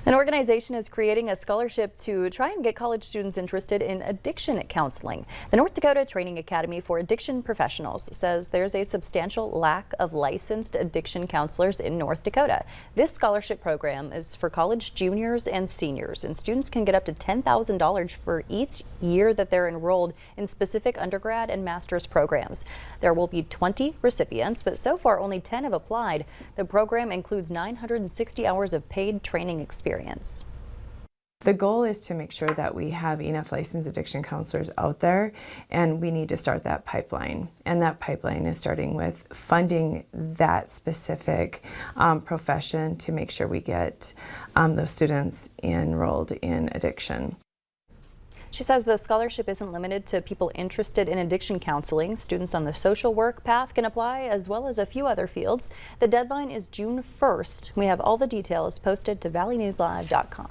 An organization is creating a scholarship to try and get college students interested in addiction counseling. The North Dakota Training Academy for Addiction Professionals says there's a substantial lack of licensed addiction counselors in North Dakota. This scholarship program is for college juniors and seniors, and students can get up to $10,000 for each year that they're enrolled in specific undergrad and master's programs. There will be 20 recipients, but so far only 10 have applied. The program includes 960 hours of paid training experience. The goal is to make sure that we have enough licensed addiction counselors out there, and we need to start that pipeline. And that pipeline is starting with funding that specific profession to make sure we get those students enrolled in addiction. She says the scholarship isn't limited to people interested in addiction counseling. Students on the social work path can apply, as well as a few other fields. The deadline is June 1st. We have all the details posted to valleynewslive.com.